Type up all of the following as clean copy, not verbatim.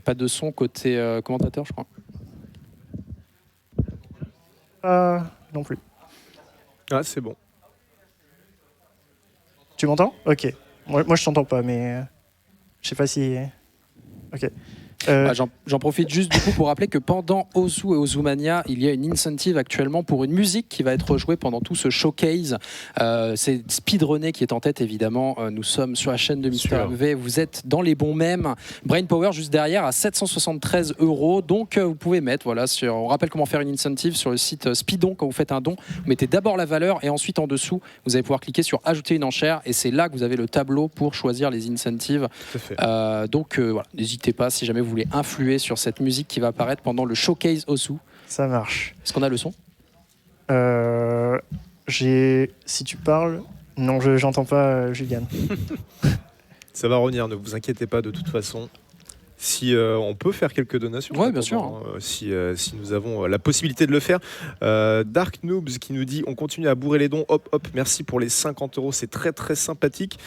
pas de son côté commentateur, je crois. Non plus. Ah, c'est bon. Tu m'entends ? Ok. Moi, je t'entends pas, mais je sais pas si. Ok. J'en profite juste du coup pour rappeler que pendant Ozu et Ozumania, il y a une incentive actuellement pour une musique qui va être jouée pendant tout ce showcase. C'est Speedrunner qui est en tête évidemment. Nous sommes sur la chaîne de Mister MV. Vous êtes dans les bons mêmes. Brain Power juste derrière à 773 €. Donc vous pouvez mettre, voilà, on rappelle comment faire une incentive sur le site Speedon. Quand vous faites un don, vous mettez d'abord la valeur et ensuite en dessous, vous allez pouvoir cliquer sur ajouter une enchère et c'est là que vous avez le tableau pour choisir les incentives. Donc voilà, n'hésitez pas si jamais vous voulez influer sur cette musique qui va apparaître pendant le showcase Osu. Ça marche. Est-ce qu'on a le son ? Si tu parles... Non, j'entends pas Julian. Ça va revenir, ne vous inquiétez pas de toute façon. Si on peut faire quelques donations, ouais, bien sûr. Si nous avons la possibilité de le faire. Dark Noobs qui nous dit on continue à bourrer les dons, hop hop, merci pour les 50 €, c'est très très sympathique.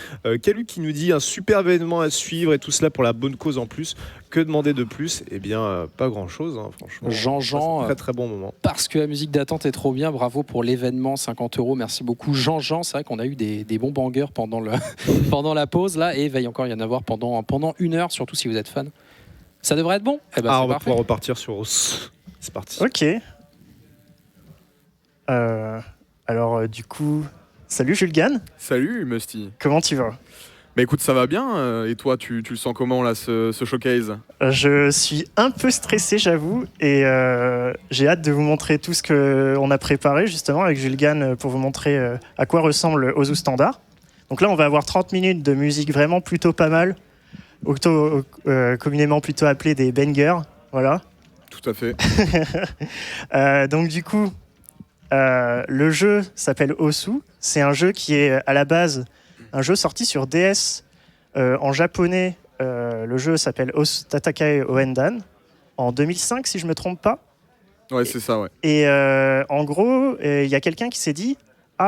Kalu qui nous dit un super événement à suivre et tout cela pour la bonne cause en plus. Que demander de plus ? Eh bien, pas grand chose, hein, franchement. Jean-Jean, très très bon moment. Parce que la musique d'attente est trop bien, bravo pour l'événement, 50 €, merci beaucoup. Jean-Jean, c'est vrai qu'on a eu des bons bangers pendant la pause là, et il va y encore y en avoir pendant 1 heure, surtout si vous êtes fan. Ça devrait être bon. On va pouvoir repartir sur Os. C'est parti. Ok. Alors, du coup, salut Julgan. Salut Musty. Comment tu vas ? Bah écoute, ça va bien. Et toi, tu le sens comment là, ce showcase ? Je suis un peu stressé, j'avoue, et j'ai hâte de vous montrer tout ce qu'on a préparé justement avec Julgan pour vous montrer à quoi ressemble Ozu Standard. Donc là, on va avoir 30 minutes de musique vraiment plutôt pas mal. Communément plutôt appelé des bangers, voilà. Tout à fait. Donc du coup, le jeu s'appelle Osu. C'est un jeu qui est à la base un jeu sorti sur DS en japonais. Le jeu s'appelle Tatakae Oendan en 2005 si je me trompe pas. Ouais, c'est ça, ouais. Et en gros, il y a quelqu'un qui s'est dit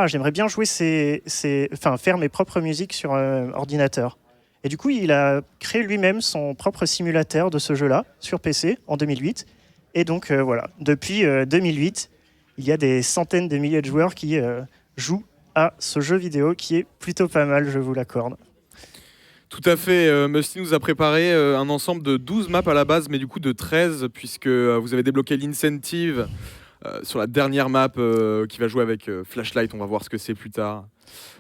j'aimerais bien jouer faire mes propres musiques sur ordinateur. Et du coup, il a créé lui-même son propre simulateur de ce jeu-là sur PC en 2008. Et donc, voilà, depuis 2008, il y a des centaines de milliers de joueurs qui jouent à ce jeu vidéo qui est plutôt pas mal, je vous l'accorde. Tout à fait. Musty nous a préparé un ensemble de 12 maps à la base, mais du coup de 13, puisque vous avez débloqué l'incentive sur la dernière map qui va jouer avec Flashlight. On va voir ce que c'est plus tard.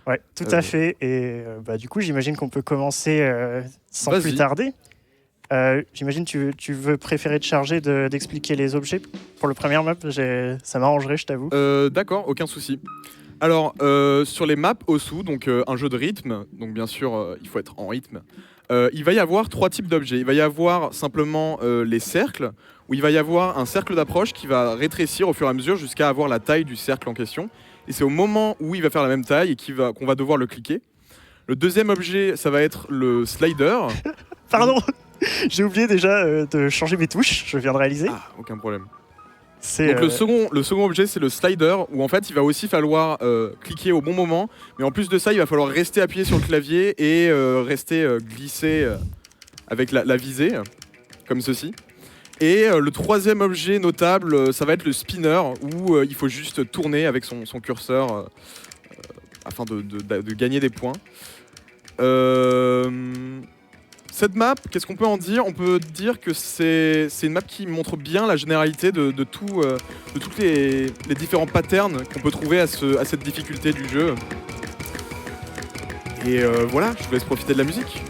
Ouais, tout à fait. Et du coup, j'imagine qu'on peut commencer sans plus tarder. J'imagine que tu veux préférer te charger d'expliquer les objets pour le premier map. Ça m'arrangerait, je t'avoue. D'accord, aucun souci. Alors, sur les maps Osu, donc un jeu de rythme, donc bien sûr, il faut être en rythme. Il va y avoir 3 types d'objets. Il va y avoir simplement les cercles, où il va y avoir un cercle d'approche qui va rétrécir au fur et à mesure jusqu'à avoir la taille du cercle en question. Et c'est au moment où il va faire la même taille et qu'on va devoir le cliquer. Le deuxième objet, ça va être le slider. Pardon, j'ai oublié déjà de changer mes touches, je viens de réaliser. Ah, aucun problème. Donc le second objet, c'est le slider, où en fait, il va aussi falloir cliquer au bon moment. Mais en plus de ça, il va falloir rester appuyé sur le clavier et rester glissé avec la visée, comme ceci. Et le troisième objet notable, ça va être le spinner, où il faut juste tourner avec son curseur afin de gagner des points. Cette map, qu'est-ce qu'on peut en dire ? On peut dire que c'est une map qui montre bien la généralité de toutes les différents patterns qu'on peut trouver à cette difficulté du jeu. Et voilà, je vous laisse profiter de la musique.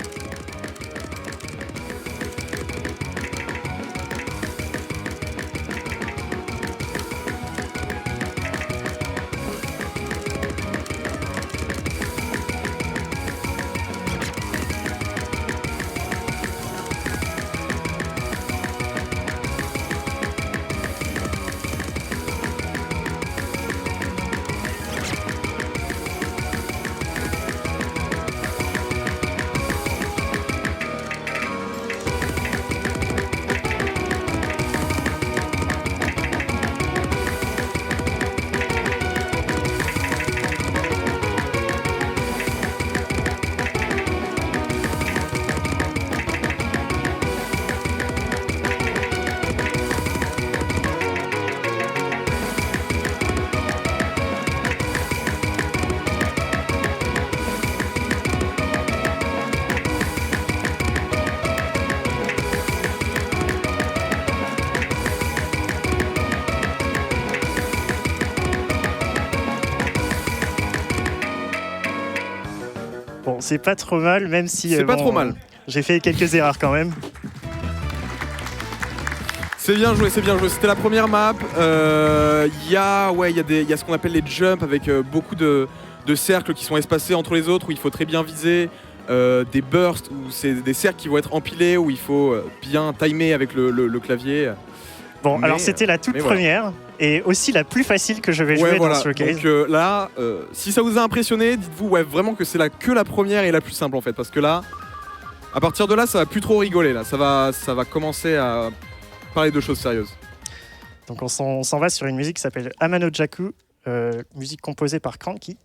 c'est pas trop mal, même si C'est pas trop mal. J'ai fait quelques erreurs quand même. C'est bien joué, c'est bien joué. C'était la première map. Il y a ce qu'on appelle les jumps avec beaucoup de cercles qui sont espacés entre les autres où il faut très bien viser. Des bursts où c'est des cercles qui vont être empilés où il faut bien timer avec le clavier. Bon, alors c'était la toute première et aussi la plus facile que je vais jouer dans ce showcase. Donc là, si ça vous a impressionné, dites-vous vraiment que c'est que la première et la plus simple en fait, parce que là, à partir de là, ça va plus trop rigoler. Là, ça va commencer à parler de choses sérieuses. Donc on s'en va sur une musique qui s'appelle Amano Jaku, musique composée par Cranky.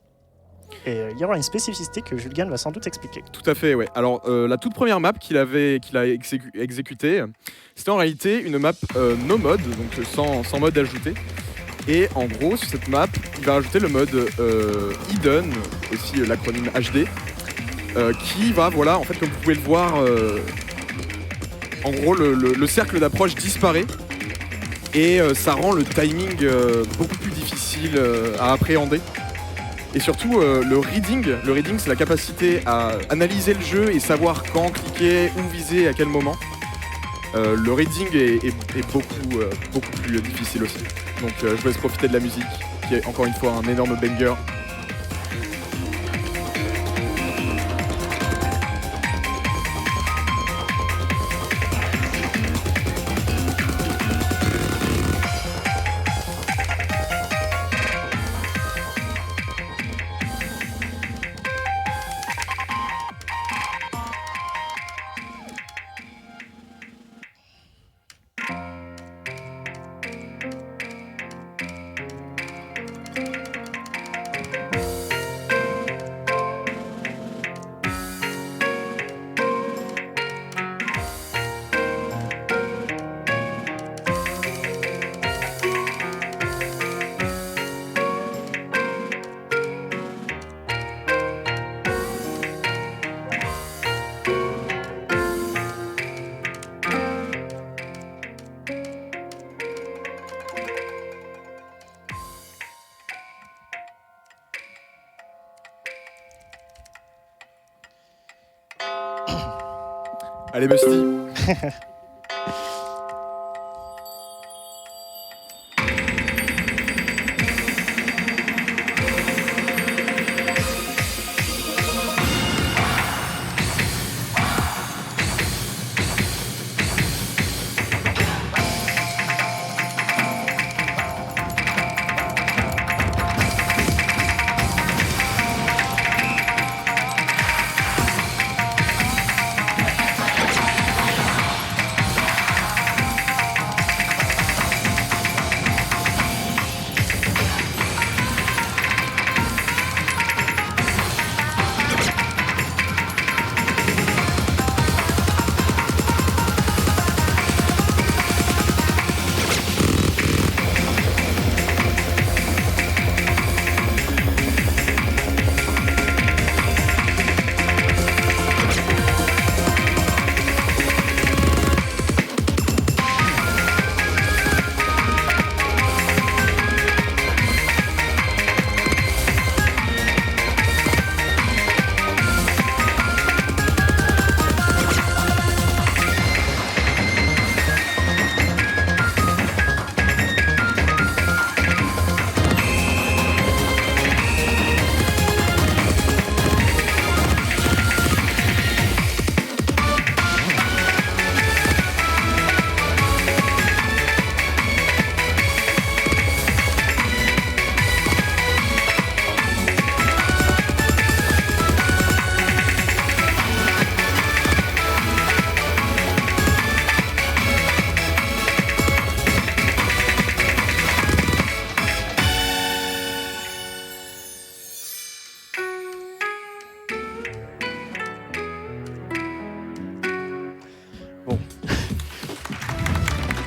Et il y aura une spécificité que Julien va sans doute expliquer. Tout à fait, ouais. Alors la toute première map qu'il a exécutée, c'était en réalité une map no mode, donc sans mode ajouté. Et en gros, sur cette map, il va rajouter le mode Hidden, aussi l'acronyme HD, qui va, en fait, comme vous pouvez le voir, en gros, le cercle d'approche disparaît et ça rend le timing beaucoup plus difficile à appréhender. Et surtout, le reading, c'est la capacité à analyser le jeu et savoir quand cliquer, où viser, à quel moment. Le reading est beaucoup plus difficile aussi. Donc je vous laisse profiter de la musique, qui est encore une fois un énorme banger. Allez, Musty.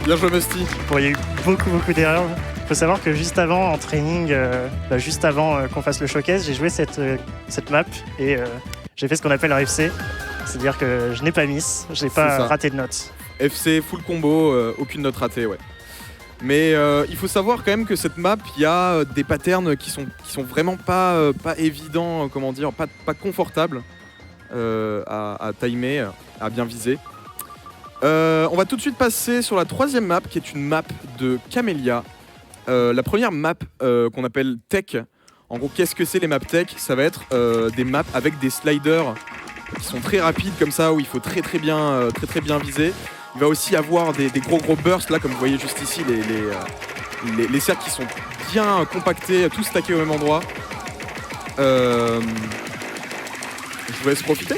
Bien joué, Musty. Bon, il y a eu beaucoup d'erreurs. Il faut savoir que juste avant, en training, juste avant qu'on fasse le showcase, j'ai joué cette map et j'ai fait ce qu'on appelle un FC. C'est-à-dire que je n'ai pas miss, je n'ai pas raté de notes. FC, full combo, aucune note ratée, ouais. Mais il faut savoir quand même que cette map, il y a des patterns qui sont vraiment pas évidents, comment dire, pas confortables. à timer, à bien viser. On va tout de suite passer sur la troisième map, qui est une map de Camellia. La première map qu'on appelle Tech. En gros, qu'est-ce que c'est les maps Tech? Ça va être des maps avec des sliders qui sont très rapides comme ça, où il faut très bien viser. Il va aussi avoir des gros bursts, là, comme vous voyez juste ici, les cercles qui sont bien compactés, tous stackés au même endroit. Je vous laisse profiter.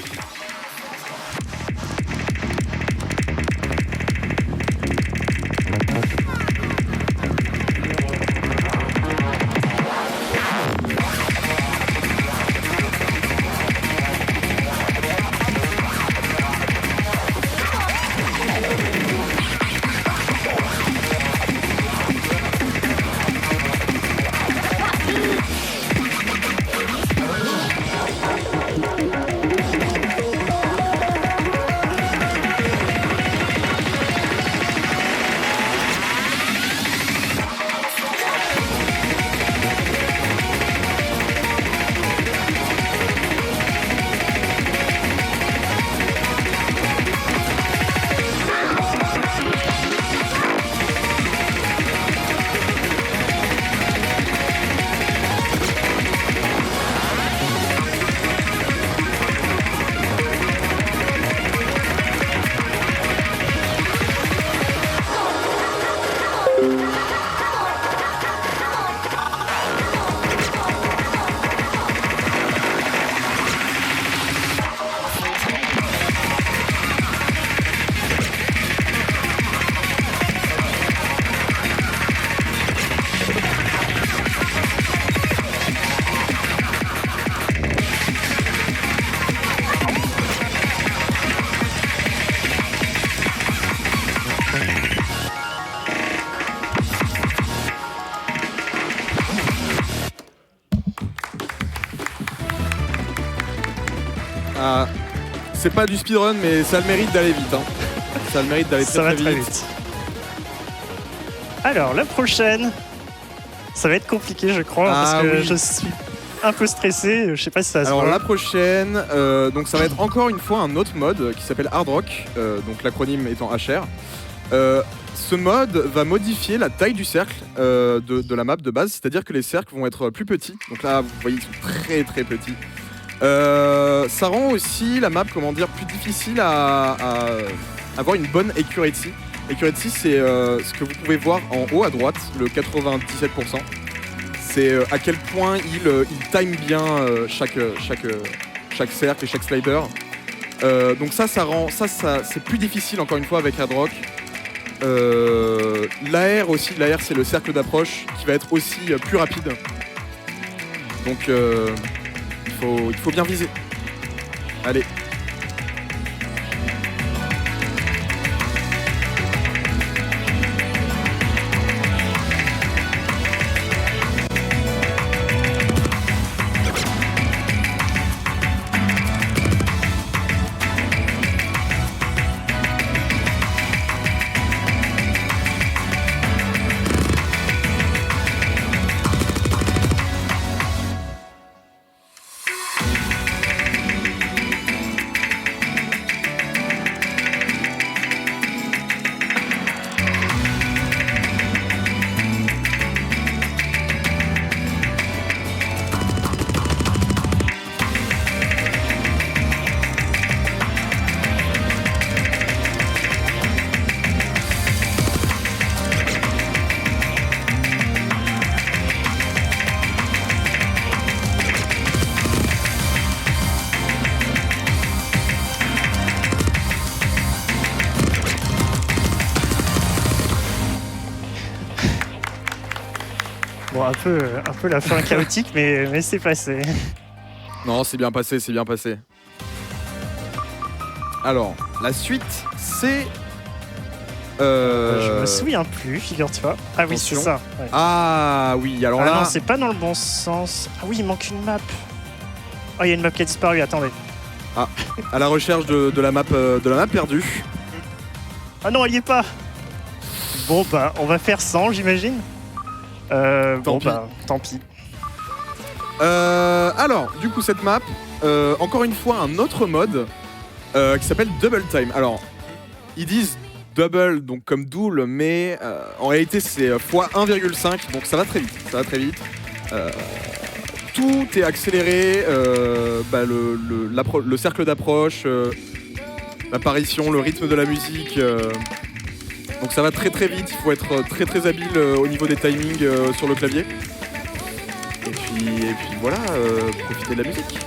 C'est pas du speedrun, mais ça a le mérite d'aller vite. Hein. Ça a le mérite d'aller très vite. Alors, la prochaine, ça va être compliqué, je crois, parce que je suis un peu stressé. Je sais pas si ça se voit. Alors, la prochaine, donc ça va être encore une fois un autre mode qui s'appelle Hard Rock, donc l'acronyme étant HR. Ce mode va modifier la taille du cercle de la map de base, c'est-à-dire que les cercles vont être plus petits. Donc là, vous voyez, ils sont très petits. Ça rend aussi la map, plus difficile à avoir une bonne accuracy. Accuracy, c'est ce que vous pouvez voir en haut à droite, le 97%. C'est à quel point il time bien chaque cercle et chaque slider. Donc ça c'est plus difficile encore une fois avec Hard Rock. L'AR aussi, l'AR c'est le cercle d'approche qui va être aussi plus rapide. Donc il faut bien viser. Allez. Bon, un peu la fin chaotique, mais c'est passé. Non, c'est bien passé, c'est bien passé. Alors, la suite, c'est... Je me souviens plus, figure-toi. Ah oui, c'est ça. Ouais. Ah oui, alors là... non, c'est pas dans le bon sens. Ah oui, il manque une map. Oh, il y a une map qui a disparu, attendez. Ah, à la recherche de la map perdue. Ah non, elle y est pas. Bon bah, on va faire 100, j'imagine. Tant pis. Alors, du coup, cette map, encore une fois, un autre mode qui s'appelle Double Time. Alors, ils disent double, donc comme double, mais en réalité, c'est fois 1,5, donc ça va très vite. Tout est accéléré, le cercle d'approche, l'apparition, le rythme de la musique. Donc ça va très très vite, il faut être très très habile au niveau des timings sur le clavier. Et puis voilà, profitez de la musique.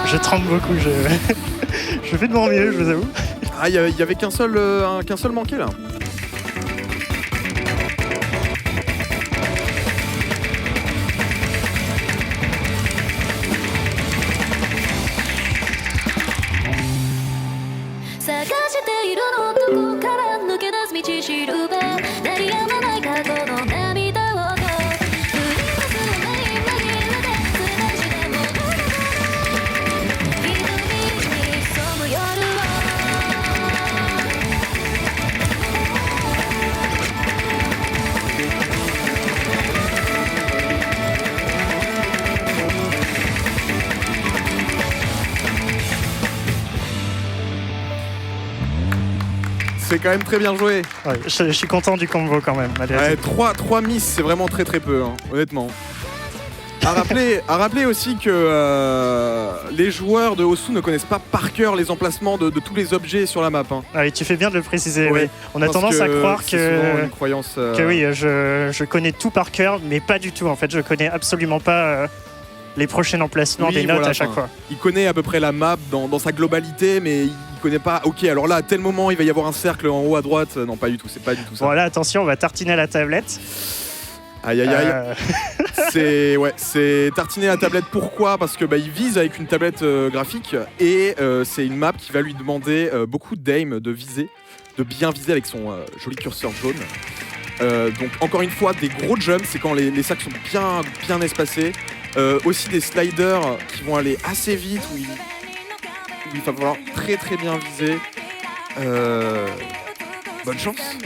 Je tremble beaucoup, je fais de mon mieux, je vous avoue. Ah, il y avait qu'un seul manqué là. C'est quand même très bien joué. Ouais, je suis content du combo quand même. Allez, ouais, 3 miss, c'est vraiment très très peu, hein, honnêtement. À rappeler aussi que les joueurs de Osu ne connaissent pas par cœur les emplacements de tous les objets sur la map. Hein. Ouais, tu fais bien de le préciser. Ouais, oui. On a tendance à croire que une croyance, que oui, je connais tout par cœur, mais pas du tout. En fait, je connais absolument pas les prochains emplacements des notes à chaque fois. Il connaît à peu près la map dans sa globalité, mais il connaît pas. Ok, alors là, à tel moment, il va y avoir un cercle en haut à droite. Non, pas du tout. C'est pas du tout ça. Bon, là, attention, on va tartiner la tablette. Aïe aïe aïe. C'est tartiner la tablette. Pourquoi ? Parce que il vise avec une tablette graphique et c'est une map qui va lui demander beaucoup d'aim, de viser, de bien viser avec son joli curseur jaune. Donc encore une fois, des gros jumps, c'est quand les sacs sont bien espacés. Aussi des sliders qui vont aller assez vite où il va falloir très très bien viser. Bonne chance.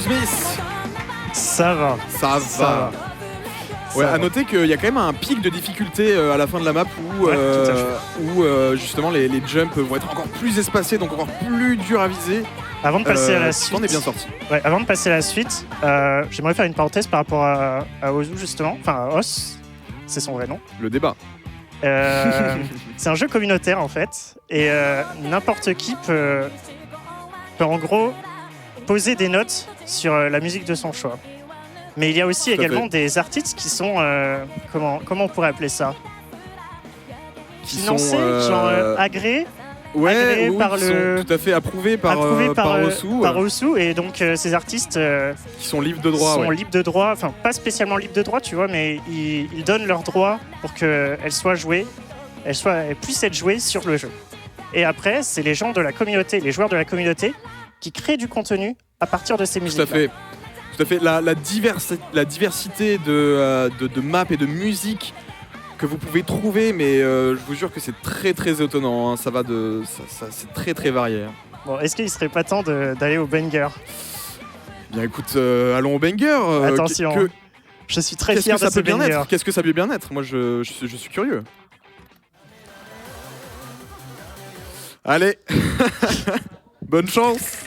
Smith. Ça va. Ça va. Ouais, à noter qu'il y a quand même un pic de difficulté à la fin de la map où justement les jumps vont être encore plus espacés, donc encore plus dur à viser. Avant de passer à la suite, on est bien sorti. Ouais, avant de passer à la suite, j'aimerais faire une parenthèse par rapport à Ozu justement, enfin à Os, c'est son vrai nom. Le débat. C'est un jeu communautaire en fait, et n'importe qui peut en gros poser des notes sur la musique de son choix. Mais il y a aussi également des artistes qui sont comment on pourrait appeler ça, financés, genre agréés. Ouais, oui, par le... sont tout à fait approuvés par Osu. Par Osu, et donc ces artistes qui sont libres de droit. Libres de droit, enfin pas spécialement libres de droit, tu vois, mais ils donnent leurs droits pour qu'elles soient jouées, elles puissent être jouées sur le jeu. Et après, c'est les gens de la communauté, les joueurs de la communauté, qui créent du contenu à partir de ces musiques. Tout à fait. La diversité de maps et de musique que vous pouvez trouver, mais je vous jure que c'est très très étonnant, hein. C'est très très varié. Bon, est-ce qu'il serait pas temps d'aller au banger? Bien écoute, allons au banger. Attention, je suis très fier de ce banger. Qu'est-ce que ça peut bien être? Moi je suis curieux. Allez, bonne chance.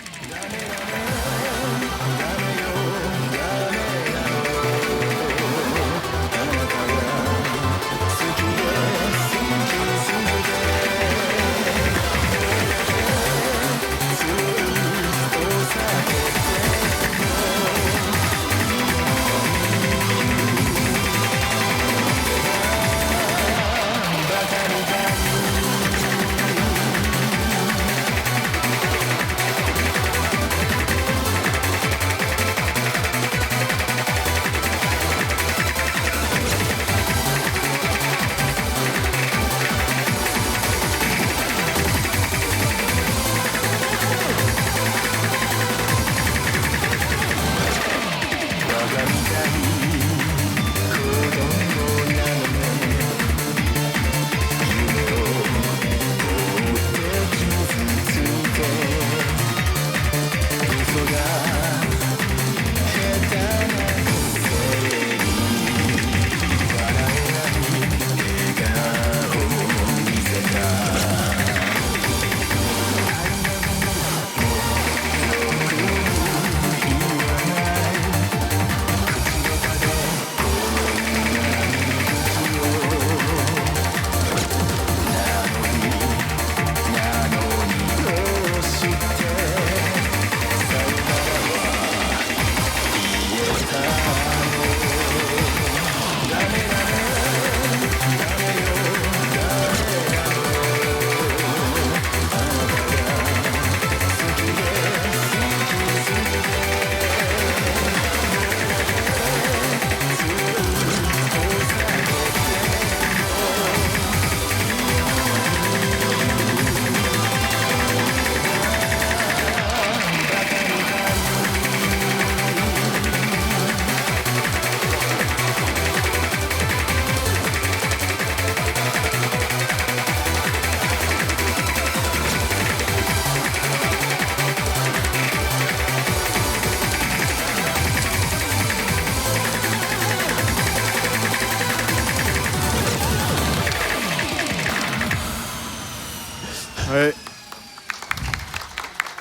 Ouais.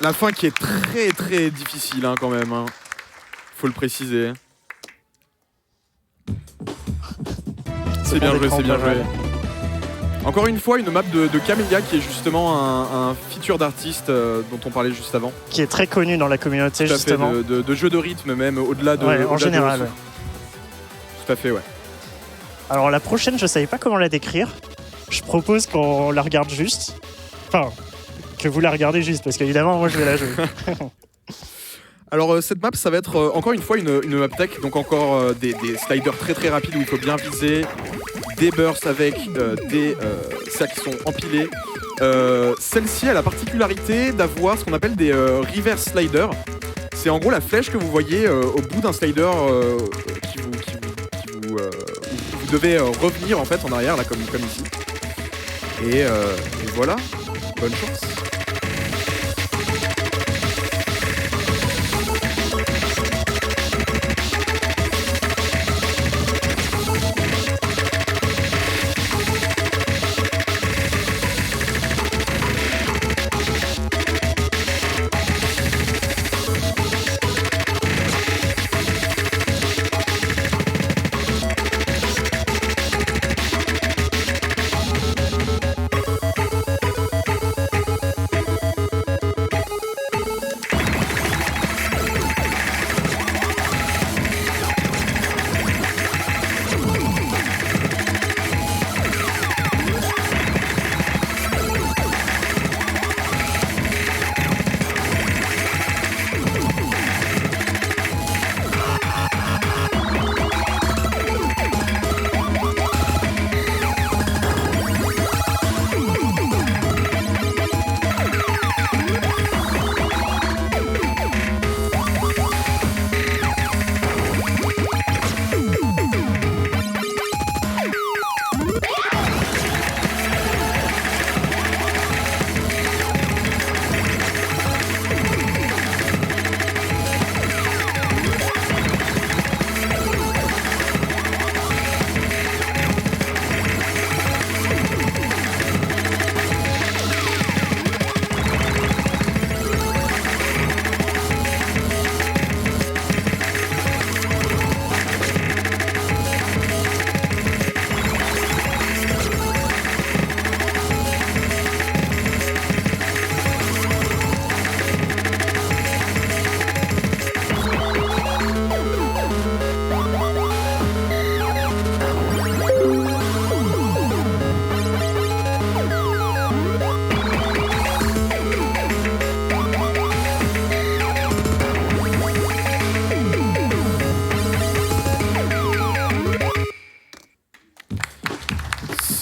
La fin qui est très très difficile hein, quand même. Hein. Faut le préciser. C'est bien joué, c'est bien joué. Encore une fois, une map de Camellia qui est justement un feature d'artiste dont on parlait juste avant. Qui est très connu dans la communauté, tout justement. De jeux de rythme même, au-delà de... Ouais, en général. Tout à fait, ouais. Alors la prochaine, je savais pas comment la décrire. Je propose qu'on la regarde juste. Enfin, que vous la regardez juste, parce qu'évidemment, moi, je vais la jouer. Alors cette map, ça va être encore une fois une map tech, donc encore des sliders très très rapides où il faut bien viser, des bursts avec des sacs qui sont empilés. Celle-ci a la particularité d'avoir ce qu'on appelle des reverse sliders. C'est en gros la flèche que vous voyez au bout d'un slider où vous devez revenir en fait en arrière, là comme ici. Et voilà, bonne chance.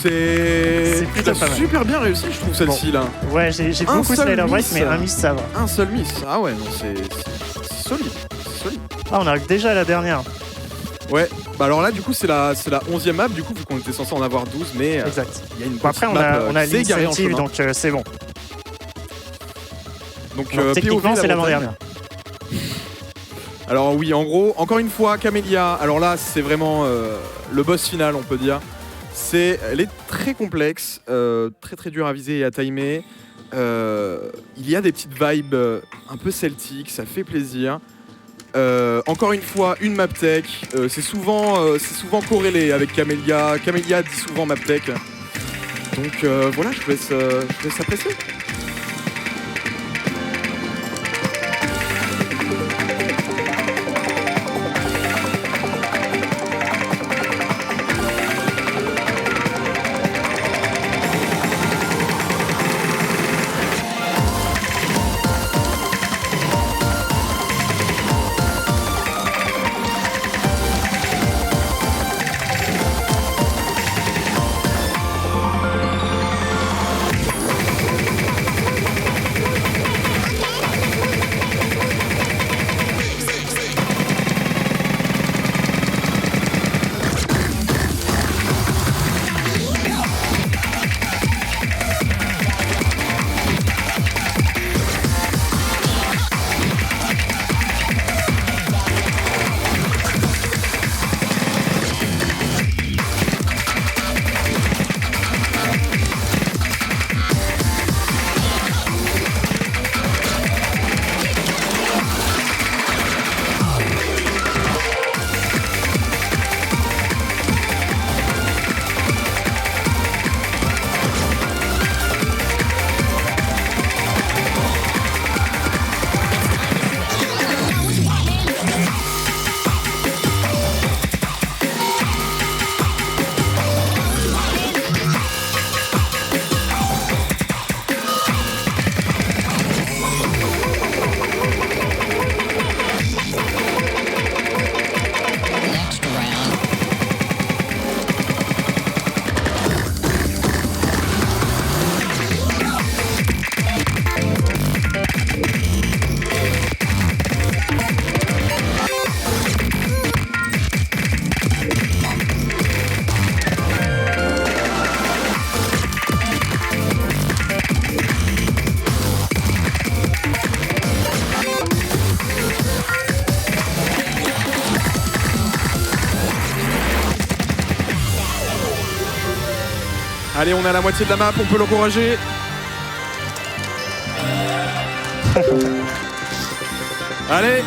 C'est plutôt pas mal. Super bien réussi, je trouve, celle-ci là. Ouais, j'ai beaucoup Slider Break, mais un miss ça va. Un seul miss. Ah ouais, non, c'est solide. Ah, on arrive déjà à la dernière. Ouais, bah alors là, du coup, c'est la 11e map, du coup, vu qu'on était censé en avoir 12, mais Exact. il y a une Bon, après, on a l'initiative, donc c'est bon. Donc, techniquement, POV, c'est l'avant-dernière. Alors oui, en gros, encore une fois, Camélia, alors là, c'est vraiment le boss final, on peut dire. Elle est très complexe, très très dure à viser et à timer. Il y a des petites vibes un peu celtiques, ça fait plaisir. Encore une fois, une map tech. C'est souvent corrélé avec Camélia. Camélia dit souvent map tech. Donc voilà, je vous laisse apprécier. Allez, on est à la moitié de la map, on peut l'encourager. Allez.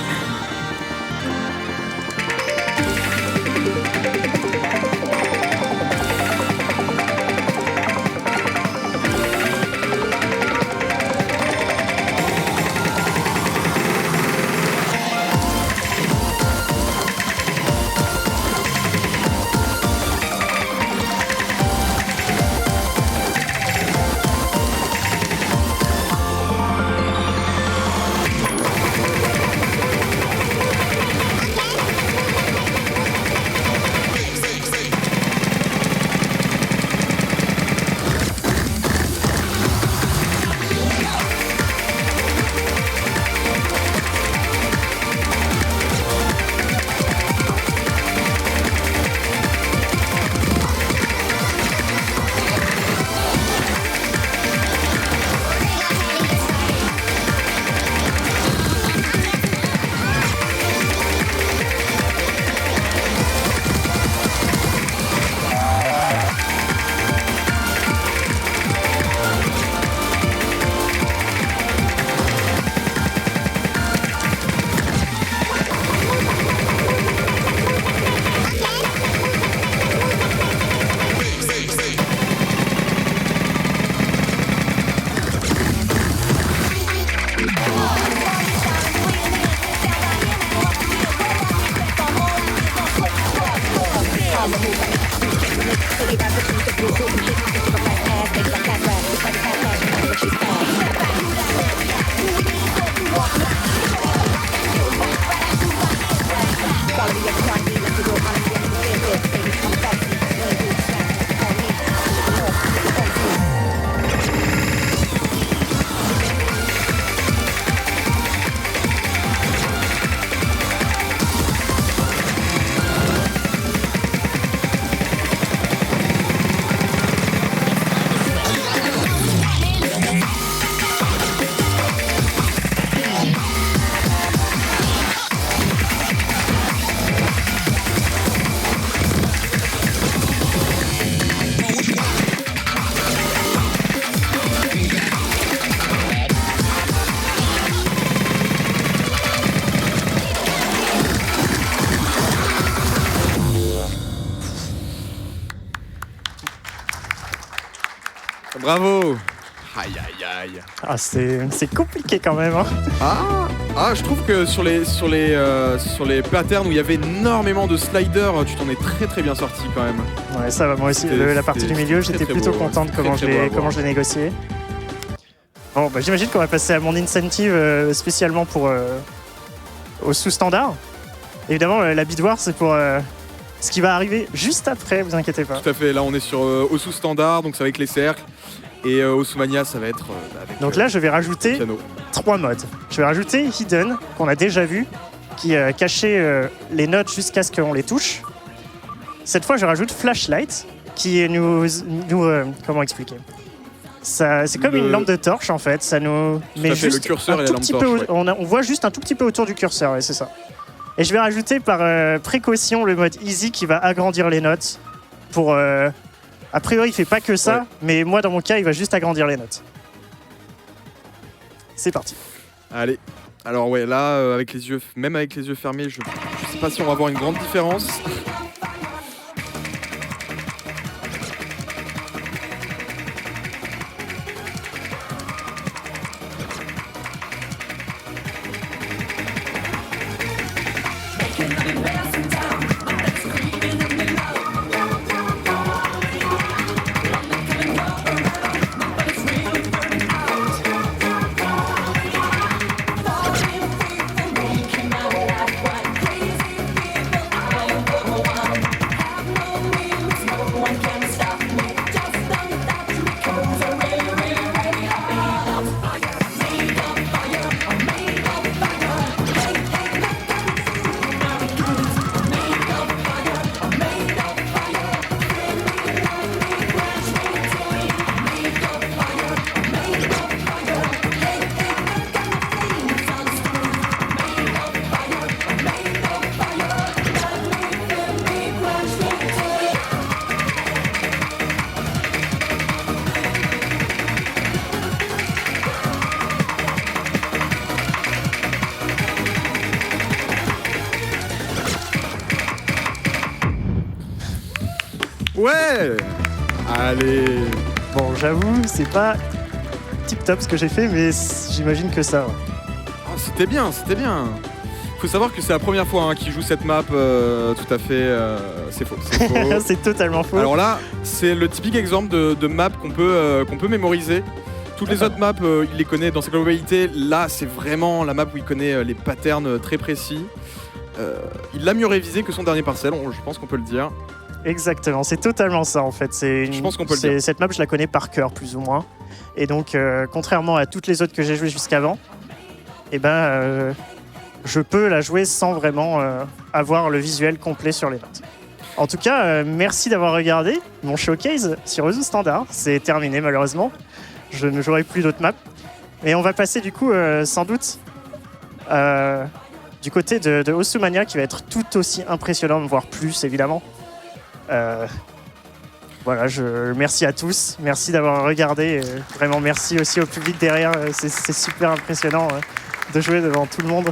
Bravo. Aïe aïe aïe. Ah, c'est compliqué quand même. Hein. Je trouve que sur les patterns où il y avait énormément de sliders, tu t'en es très très bien sorti quand même. Ouais, ça va, moi aussi. La partie du milieu, j'étais plutôt content de comment je l'ai négocié. Bon, bah, j'imagine qu'on va passer à mon incentive spécialement pour au sous-standard. Évidemment, la bid war, c'est pour ce qui va arriver juste après, vous inquiétez pas. Tout à fait, là on est sur au sous-standard, donc c'est avec les cercles. Et au Sous-Mania, ça va être avec. Donc là, je vais rajouter 3 modes. Je vais rajouter Hidden, qu'on a déjà vu, qui cachait les notes jusqu'à ce qu'on les touche. Cette fois, je rajoute Flashlight, qui nous comment expliquer ça, c'est comme une lampe de torche en fait. Ça nous met juste le curseur un et tout la petit lampe peu. torche, On voit juste un tout petit peu autour du curseur, et c'est ça. Et je vais rajouter par précaution le mode Easy qui va agrandir les notes pour. A priori, il fait pas que ça, mais moi, dans mon cas, il va juste agrandir les notes. C'est parti. Allez. Alors ouais, là, même avec les yeux fermés, je sais pas si on va avoir une grande différence. Ouais. Allez. Bon, j'avoue, c'est pas tip top ce que j'ai fait, mais j'imagine que ça. Oh, c'était bien. Faut savoir que c'est la première fois qu'il joue cette map, tout à fait. C'est faux. C'est totalement faux. Alors là, c'est le typique exemple de map qu'on peut mémoriser. Toutes les autres maps, il les connaît dans sa globalité. Là, c'est vraiment la map où il connaît les patterns très précis. Il l'a mieux révisé que son dernier parcelle, je pense qu'on peut le dire. Exactement, c'est totalement ça en fait. Je pense qu'on peut le dire. Cette map, je la connais par cœur, plus ou moins. Et donc, contrairement à toutes les autres que j'ai jouées jusqu'avant, je peux la jouer sans vraiment avoir le visuel complet sur les notes. En tout cas, merci d'avoir regardé mon showcase sur Osu Standard. C'est terminé malheureusement. Je ne jouerai plus d'autres maps. Et on va passer du coup, sans doute, du côté de Osumania, qui va être tout aussi impressionnant, voire plus évidemment. Voilà, merci à tous, merci d'avoir regardé, et vraiment merci aussi au public derrière, c'est super impressionnant de jouer devant tout le monde.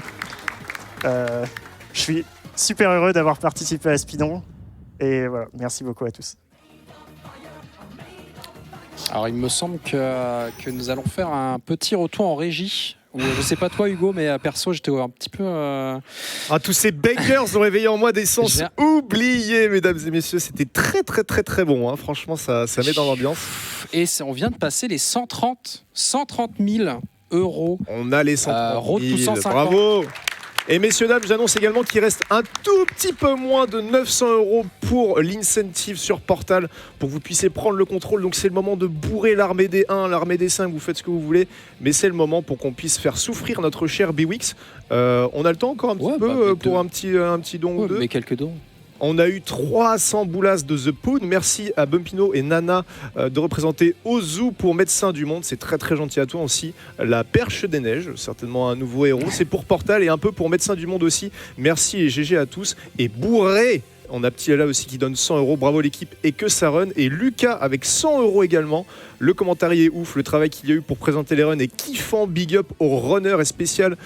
Je suis super heureux d'avoir participé à Speedon, et voilà, merci beaucoup à tous. Alors il me semble que nous allons faire un petit retour en régie. Je sais pas toi Hugo, mais perso j'étais un petit peu... tous ces bangers ont réveillé en moi des sens oubliés, mesdames et messieurs. C'était très très très très bon, hein. Franchement ça met dans l'ambiance. Et on vient de passer les 130 000 euros. On a les 130 000, 150. Bravo. Et messieurs, dames, j'annonce également qu'il reste un tout petit peu moins de 900 € pour l'incentive sur Portal pour que vous puissiez prendre le contrôle. Donc c'est le moment de bourrer l'armée des 1, l'armée des 5, vous faites ce que vous voulez. Mais c'est le moment pour qu'on puisse faire souffrir notre cher Biwix. On a le temps encore un petit peu pour un petit don ou deux. Mais quelques dons. On a eu 300 boulasses de The Poon. Merci à Bumpino et Nana de représenter Ozu pour Médecin du Monde. C'est très très gentil à toi aussi. La Perche des Neiges, certainement un nouveau héros. C'est pour Portal et un peu pour Médecin du Monde aussi. Merci et GG à tous. Et bourré, on a Petit Lala aussi qui donne 100 €. Bravo l'équipe et que ça run. Et Lucas avec 100 € également. Le commentaire est ouf. Le travail qu'il y a eu pour présenter les runs est kiffant. Big up aux runners et spécial.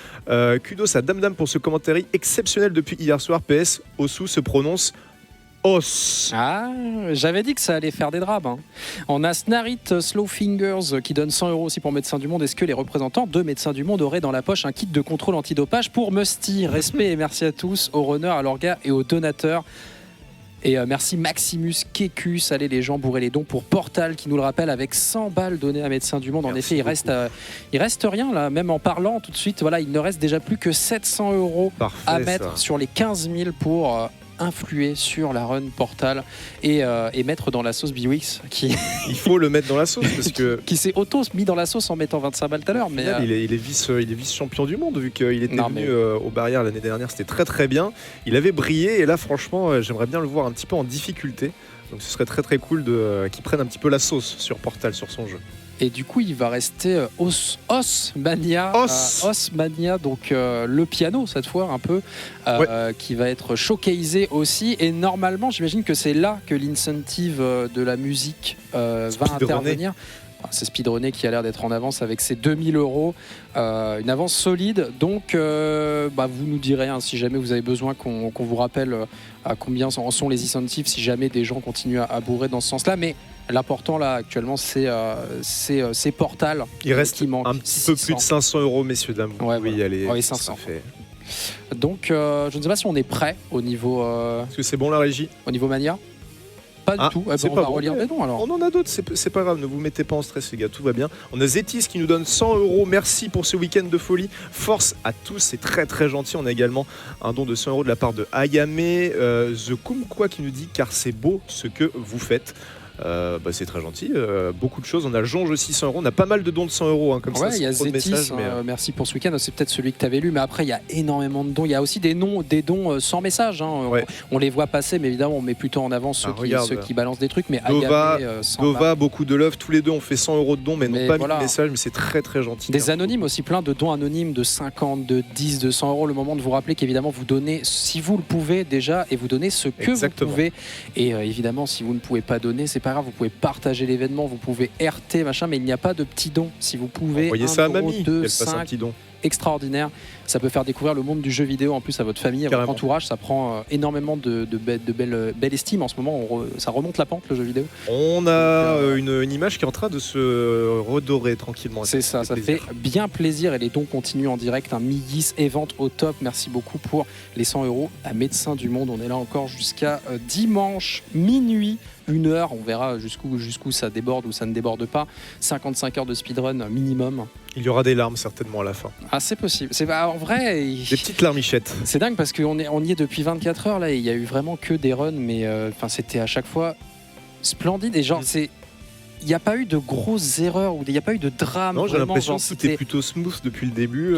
Kudos à Dame Dame pour ce commentaire exceptionnel depuis hier soir. PS, Osu se prononce Os. Ah, j'avais dit que ça allait faire des drames. Hein. On a Snarit Slowfingers qui donne 100 € aussi pour Médecins du Monde. Est-ce que les représentants de Médecins du Monde auraient dans la poche un kit de contrôle antidopage pour Musty? Respect et merci à tous, aux runners, à l'orga et aux donateurs. Et merci Maximus Kekus, allez les gens bourrer les dons pour Portal qui nous le rappelle avec 100 balles données à Médecins du Monde. En effet, il reste rien là, même en parlant tout de suite. Voilà, il ne reste déjà plus que 700 € à mettre sur les 15 000 pour influer sur la run Portal et mettre dans la sauce Biwix qui il faut le mettre dans la sauce parce que qui s'est auto mis dans la sauce en mettant 25 balles tout à l'heure. Mais il est vice champion du monde vu qu'il était venu aux barrières l'année dernière. C'était très très bien. Il avait brillé et là franchement j'aimerais bien le voir un petit peu en difficulté. Donc ce serait très très cool qu'il prenne un petit peu la sauce sur Portal, sur son jeu. Et du coup, il va rester Osmania, donc le piano cette fois un peu, qui va être showcasé aussi. Et normalement, j'imagine que c'est là que l'incentive de la musique va intervenir. C'est Speedrunner qui a l'air d'être en avance avec ses 2000 €, une avance solide. Donc, vous nous direz si jamais vous avez besoin qu'on vous rappelle à combien en sont les incentives, si jamais des gens continuent à bourrer dans ce sens-là. Mais l'important là actuellement, c'est Portal. Il reste un petit peu plus de 500 €, messieurs dames. Vous pouvez y aller. Oui, 500. Donc, je ne sais pas si on est prêt au niveau. Est-ce que c'est bon la régie? Au niveau Mania? Pas du tout. On va relire des noms alors. On en a d'autres, c'est pas grave, ne vous mettez pas en stress les gars, tout va bien. On a Zetis qui nous donne 100 €, merci pour ce week-end de folie. Force à tous, c'est très très gentil. On a également un don de 100 € de la part de Ayame, The Kumquat qui nous dit car c'est beau ce que vous faites. C'est très gentil, beaucoup de choses. On a Jonge aussi 100 €, on a pas mal de dons de 100 € comme ça. Il y a Zetis, merci pour ce week-end. C'est peut-être celui que tu avais lu, mais après il y a énormément de dons. Il y a aussi des dons sans message. On les voit passer, mais évidemment on met plutôt en avant ceux qui balancent des trucs. Mais Dova, beaucoup de love, tous les deux ont fait 100 € de dons, mais n'ont pas mis de message. Mais c'est très très gentil. Des anonymes aussi, plein de dons anonymes de 50, de 10, de 100 €. Le moment de vous rappeler qu'évidemment vous donnez si vous le pouvez déjà, et vous donnez ce que vous pouvez. Et évidemment, si vous ne pouvez pas donner, c'est pas grave, vous pouvez partager l'événement, vous pouvez RT machin, mais il n'y a pas de petits dons. Si vous pouvez, envoyez ça à mamie, qu'elle fasse un petit don. Extraordinaire, ça peut faire découvrir le monde du jeu vidéo en plus à votre famille, à votre entourage. Ça prend énormément de belle estime en ce moment. Ça remonte la pente, le jeu vidéo. On a une image qui est en train de se redorer tranquillement. C'est ça fait bien plaisir et les dons continuent en direct. Un Migis Event au top. Merci beaucoup pour les 100 € à Médecins du Monde. On est là encore jusqu'à dimanche minuit. 1 heure, on verra jusqu'où ça déborde ou ça ne déborde pas. 55 heures de speedrun minimum. Il y aura des larmes certainement à la fin. Ah, c'est possible. En vrai, des petites larmichettes. C'est dingue parce qu'on y est depuis 24 heures là et il y a eu vraiment que des runs, mais c'était à chaque fois splendide et genre il n'y a pas eu de grosses erreurs ou il n'y a pas eu de drame. Non, j'ai l'impression que c'était plutôt smooth depuis le début.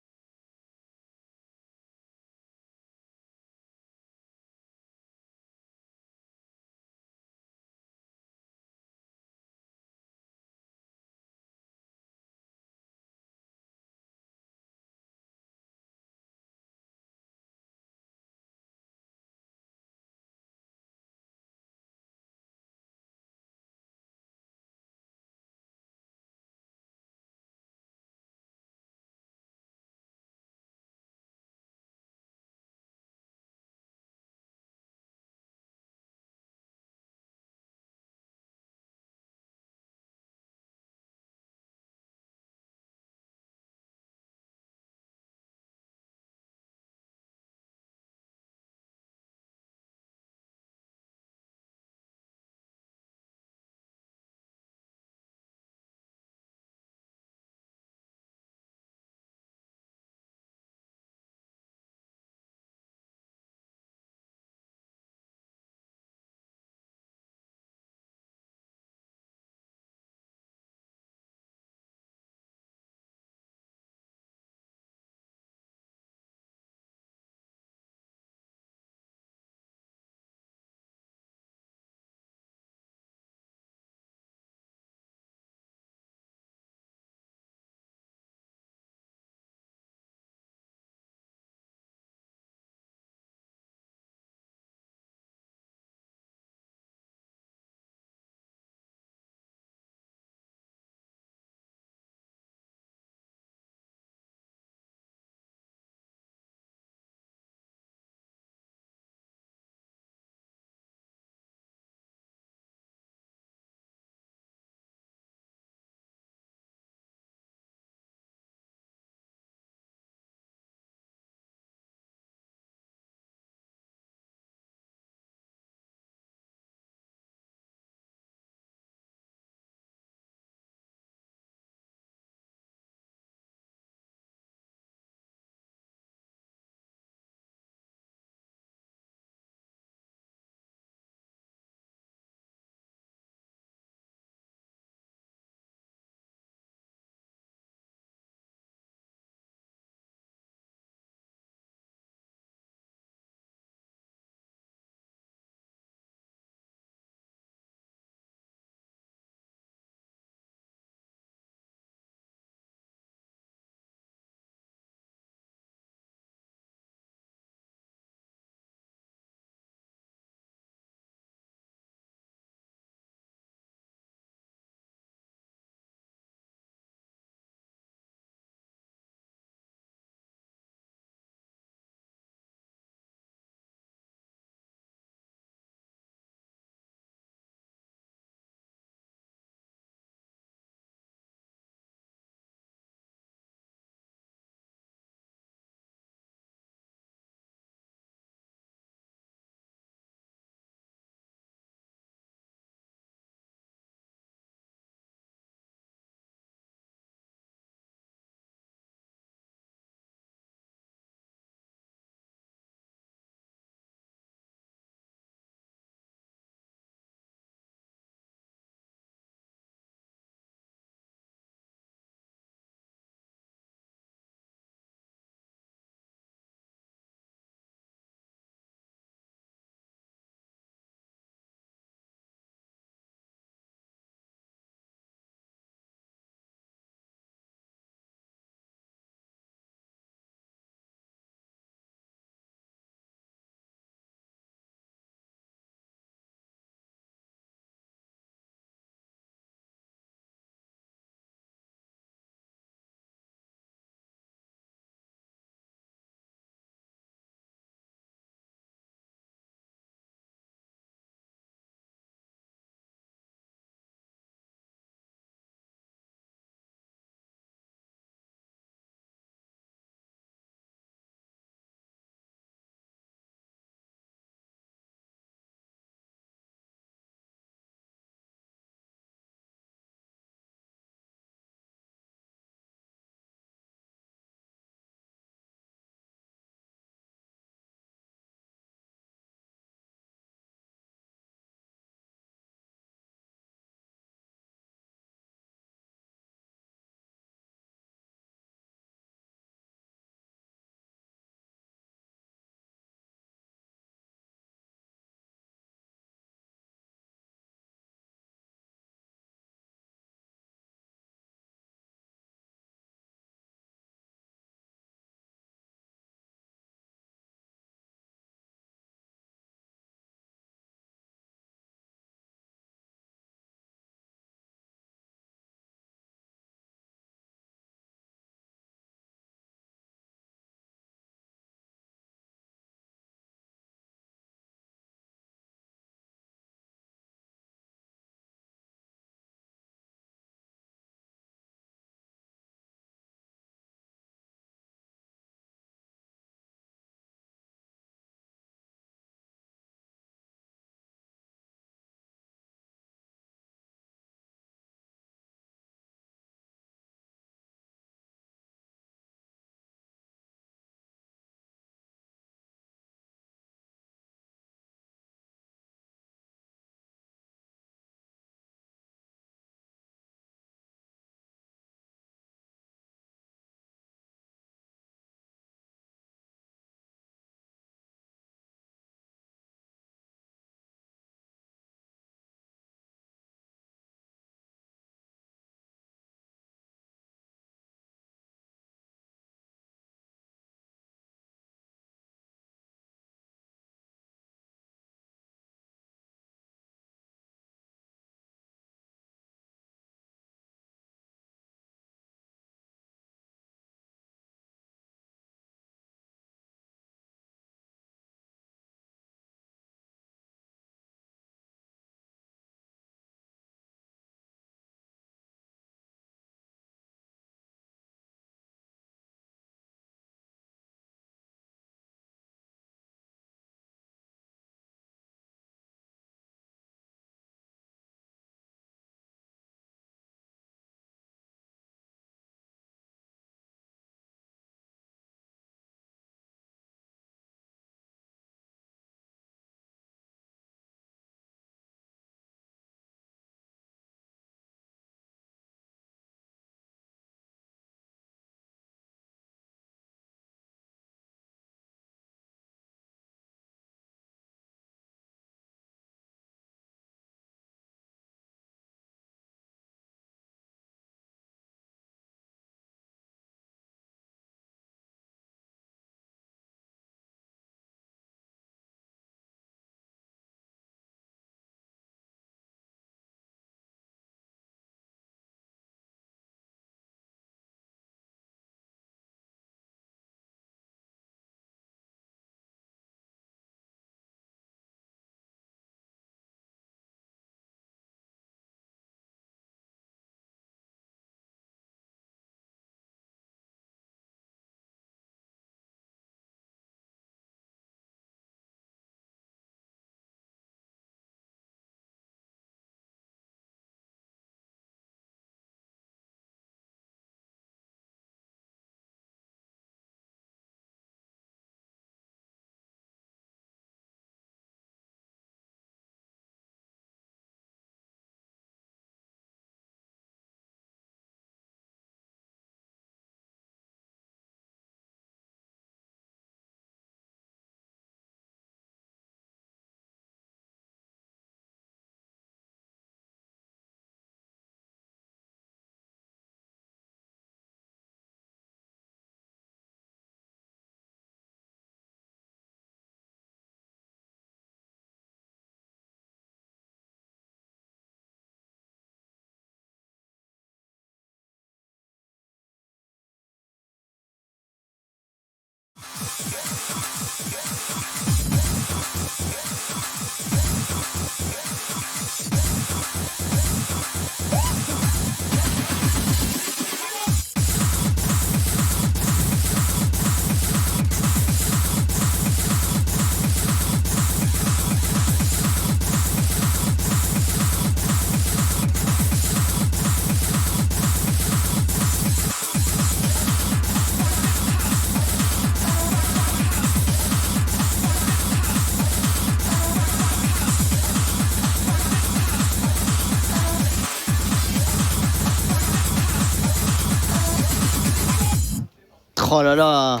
Oh là là.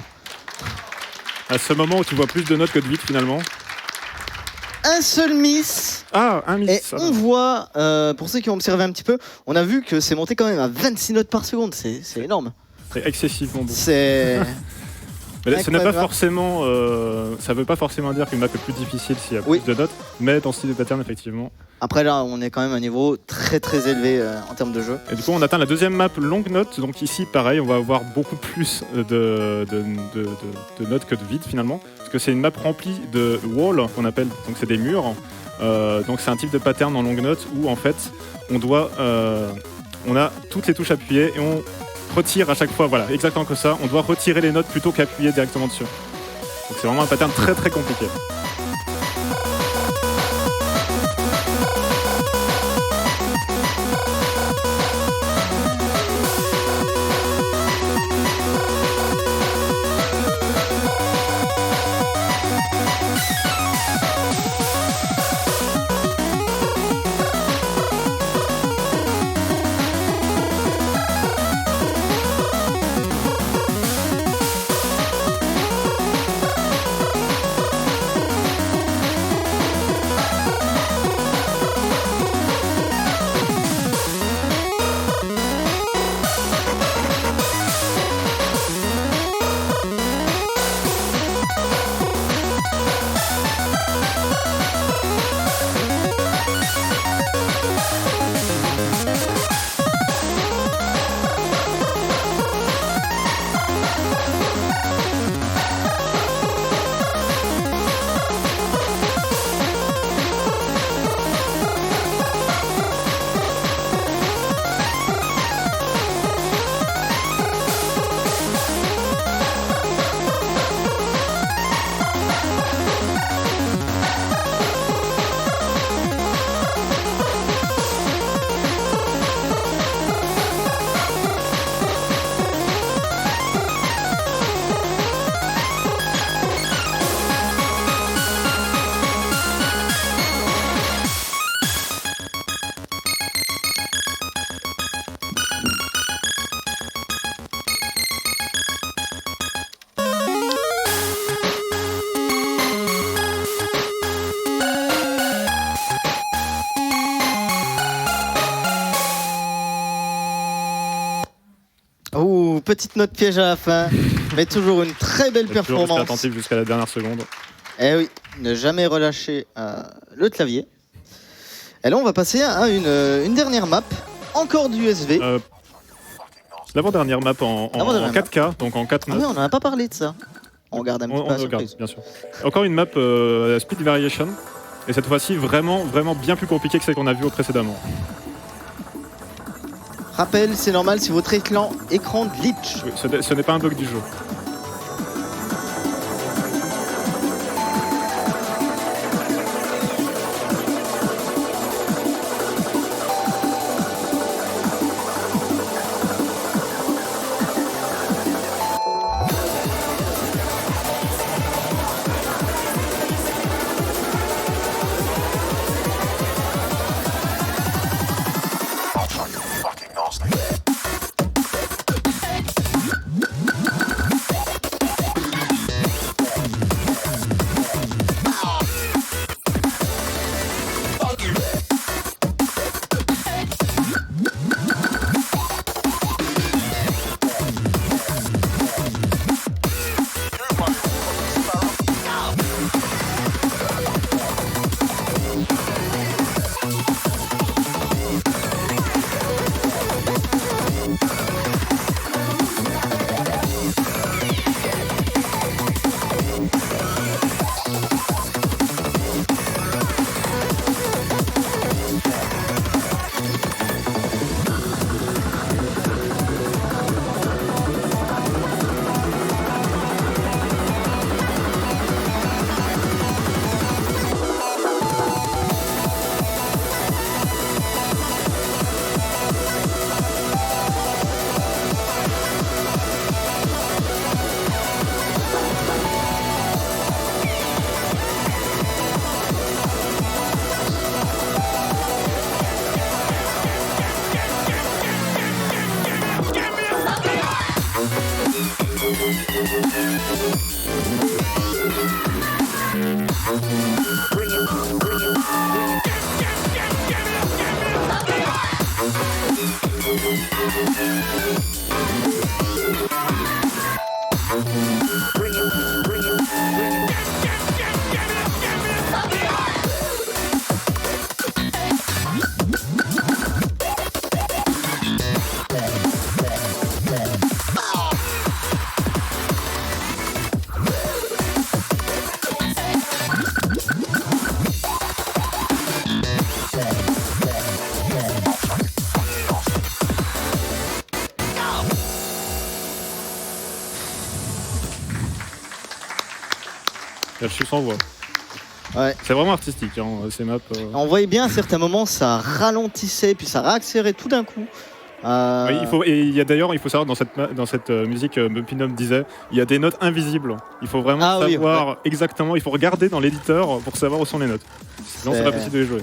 À ce moment où tu vois plus de notes que de 8 finalement. Un seul miss. Ah, un miss. Et ça on va. voit, pour ceux qui ont observé un petit peu, on a vu que c'est monté quand même à 26 notes par seconde. C'est énorme. C'est excessivement bon. C'est... Mais là, ce n'est pas incroyable. forcément, ça veut pas forcément dire qu'une map est plus difficile s'il y a Oui. plus de notes, mais dans ce style de pattern, effectivement. Après là, on est quand même à un niveau très très élevé en termes de jeu. Et du coup, on atteint la deuxième map longue note. Donc ici, pareil, on va avoir beaucoup plus de notes que de vide finalement, parce que c'est une map remplie de walls qu'on appelle. Donc c'est des murs. Donc c'est un type de pattern en longue note où en fait, on a toutes les touches appuyées et on retire à chaque fois. Voilà, exactement que ça. On doit retirer les notes plutôt qu'appuyer directement dessus. Donc c'est vraiment un pattern très très compliqué. Ouh, petite note piège à la fin, mais toujours une très belle Toujours rester performance. attentif jusqu'à la dernière seconde. Eh oui, ne jamais relâcher le clavier. Et là, on va passer à une dernière map, encore du SV. L'avant-dernière map en L'avant-dernière 4K, donc en 4 Ah notes. oui, on n'en a pas parlé de ça. On regarde un petit On peu la regarde, surprise. bien sûr. Encore une map Speed Variation. Et cette fois-ci, vraiment bien plus compliquée que celle qu'on a vue précédemment. Rappel, c'est normal si votre écran glitch. Oui, ce n'est pas un bug du jeu. Je suis sans voix. Ouais. C'est vraiment artistique, hein, ces maps. On voyait bien à certains moments, ça ralentissait, puis ça réaccélérait tout d'un coup. Oui, il y a d'ailleurs, il faut savoir, dans cette musique, Bumpinum disait, il y a des notes invisibles. Il faut vraiment savoir exactement, il faut regarder dans l'éditeur pour savoir où sont les notes. Sinon, c'est pas possible de les jouer.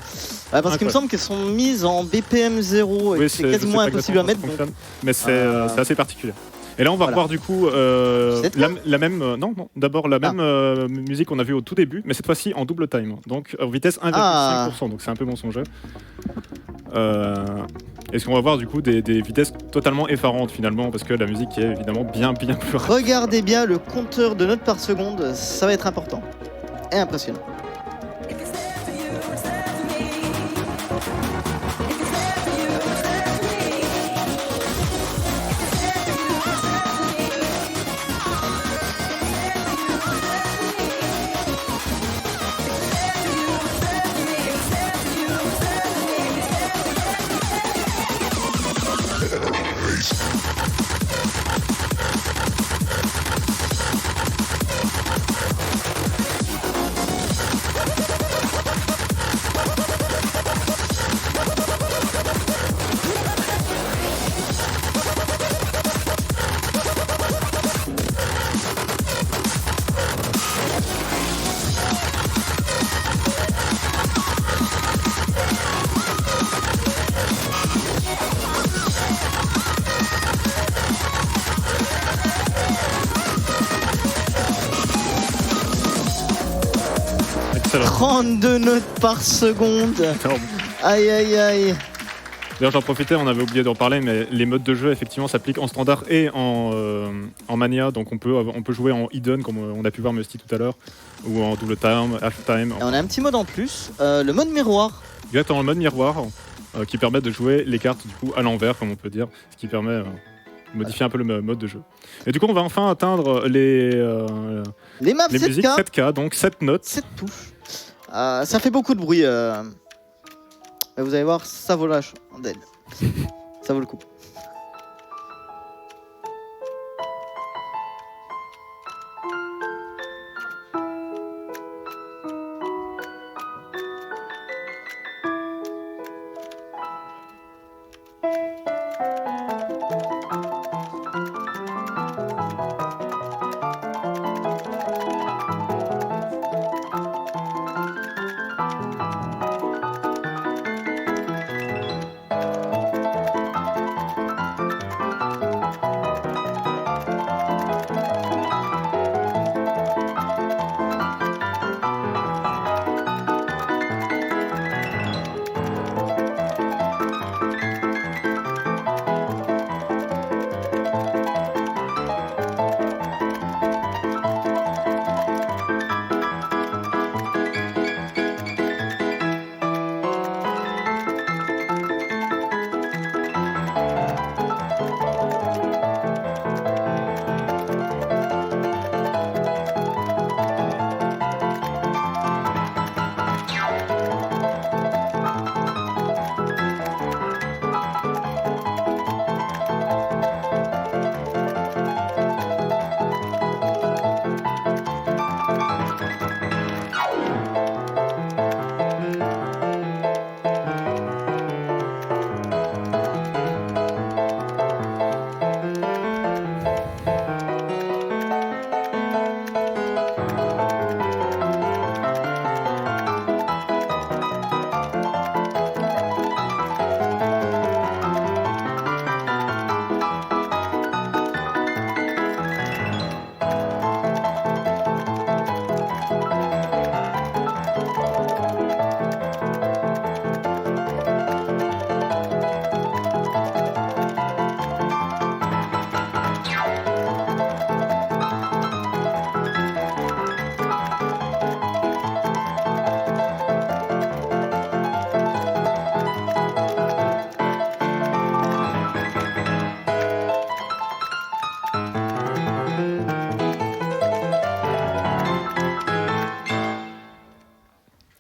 Ouais, parce qu'il me semble qu'elles sont mises en BPM 0 et oui, c'est quasiment impossible à mettre. Mais c'est assez particulier. Et là, on va revoir du coup la même. Non, d'abord la même musique qu'on a vue au tout début, mais cette fois-ci en double time. Donc en vitesse 1,5%. Donc c'est un peu mensongeux. Est-ce qu'on va voir du coup des vitesses totalement effarantes finalement, parce que la musique est évidemment bien plus rapide. Regardez bien le compteur de notes par seconde, ça va être important et impressionnant. Excellent. 32 notes par seconde. Aïe aïe aïe. D'ailleurs, j'en profitais, on avait oublié d'en parler, mais les modes de jeu effectivement s'appliquent en standard et en mania. Donc on peut jouer en hidden comme on a pu voir Musty tout à l'heure, ou en double time, half time. Et on a un petit mode en plus, le mode miroir. Exactement, le mode miroir qui permet de jouer les cartes du coup à l'envers, comme on peut dire, ce qui permet de modifier un peu le mode de jeu. Et du coup, on va enfin atteindre les maps musiques 7K. 7K, donc 7 notes. 7 touches. Ça fait beaucoup de bruit. Mais vous allez voir, ça vaut la chandelle. Ça vaut le coup.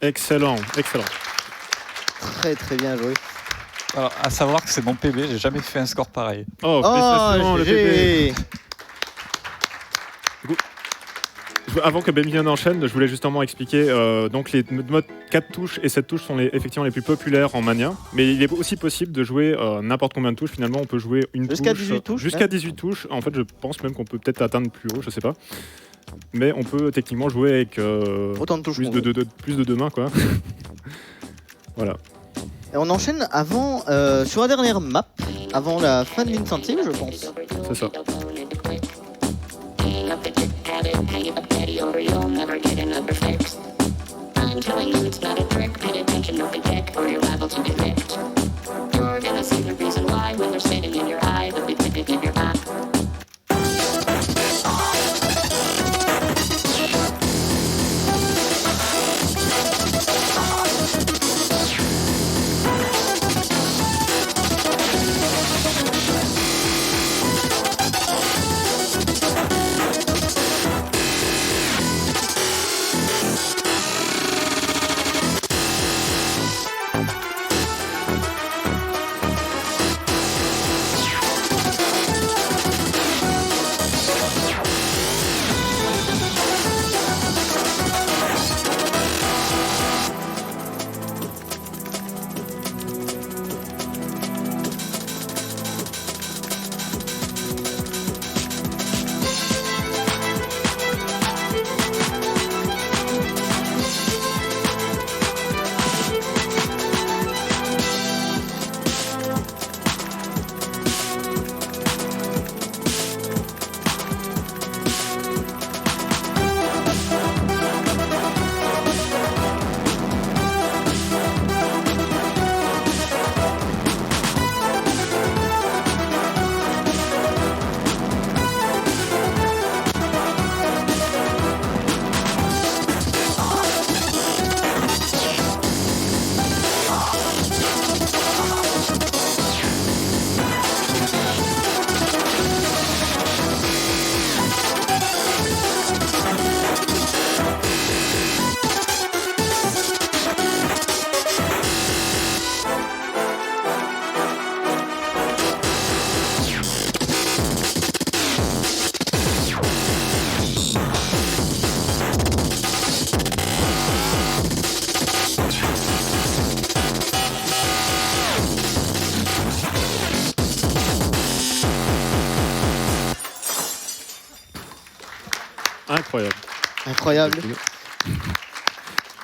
Excellent. Très très bien joué. Alors, à savoir que c'est mon PB, j'ai jamais fait un score pareil. Oh, félicitations, le PB. GG. Avant que Benjamin enchaîne, je voulais justement expliquer donc les modes 4 touches et 7 touches sont effectivement les plus populaires en Mania, mais il est aussi possible de jouer n'importe combien de touches. Finalement, on peut jouer une Jusqu'à touche 18 touches. jusqu'à 18 touches. En fait, je pense même qu'on peut peut-être atteindre plus haut, je sais pas. Mais on peut techniquement jouer avec Autant de touches. plus qu'on de veut. plus de deux mains, quoi. Voilà. Et on enchaîne avant sur la dernière map, avant la fin de l'incentive, je pense. C'est ça. Incroyable.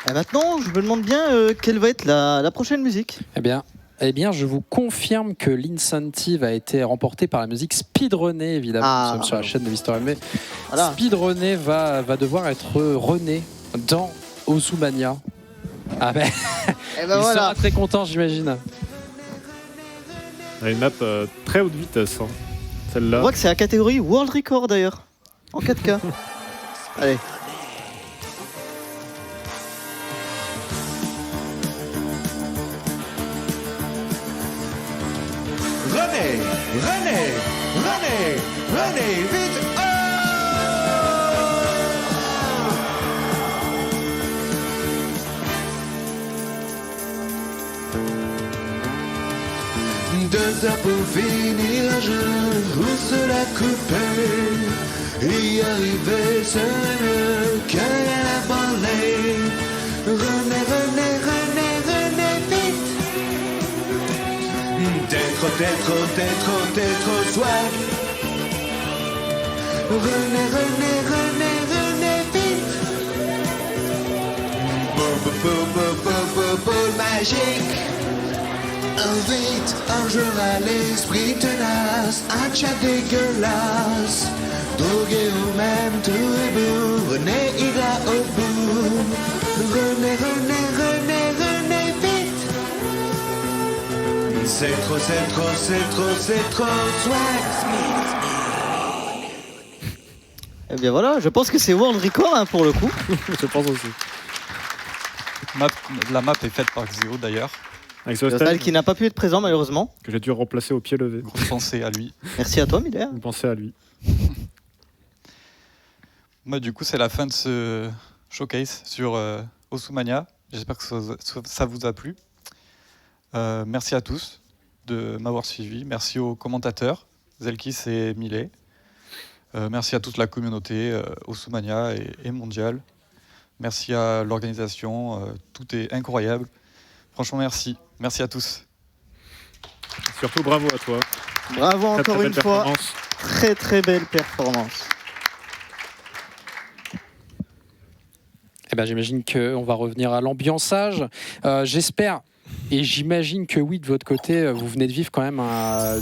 Et maintenant, je me demande bien quelle va être la prochaine musique. Eh bien, je vous confirme que l'incentive a été remporté par la musique Speedrunner, évidemment. Nous sommes sur la chaîne de Mister MV. Voilà. Speedrunner va devoir être rené dans Osumania. Ah ben, Et ben il voilà. sera très content, j'imagine. Une map très haute vitesse, hein. Celle-là. On voit que c'est la catégorie World Record d'ailleurs, en 4K. Allez. Renez, vite! Deux heures pour finir un jeu, où cela coupait. Y arriver serait mieux qu'à la branlée. Renez, vite! T'es trop soif. Renez, vite! Boule magique. Vite, un jeu à l'esprit tenace, un chat dégueulasse. Drogué ou même tout est beau, René il a au bout. Renez, vite! C'est trop swag. Eh bien voilà, je pense que c'est World Record hein, pour le coup. Je pense aussi. La map est faite par Xeo d'ailleurs. Avec Nostal qui n'a pas pu être présent malheureusement. Que j'ai dû remplacer au pied levé. Grosse pensée à lui. Merci à toi Miller. Pensez à lui. Moi du coup c'est la fin de ce showcase sur Osumania. J'espère que ça vous a plu. Merci à tous de m'avoir suivi. Merci aux commentateurs, Zelkis et Millet. Merci à toute la communauté Osumania et mondiale. Merci à l'organisation. Tout est incroyable. Franchement, merci. Merci à tous. Surtout bravo à toi. Bravo Très, encore très une belle fois. performance. Très très belle performance. Eh ben, j'imagine qu'on va revenir à l'ambiançage. J'espère et j'imagine que oui, de votre côté, vous venez de vivre quand même un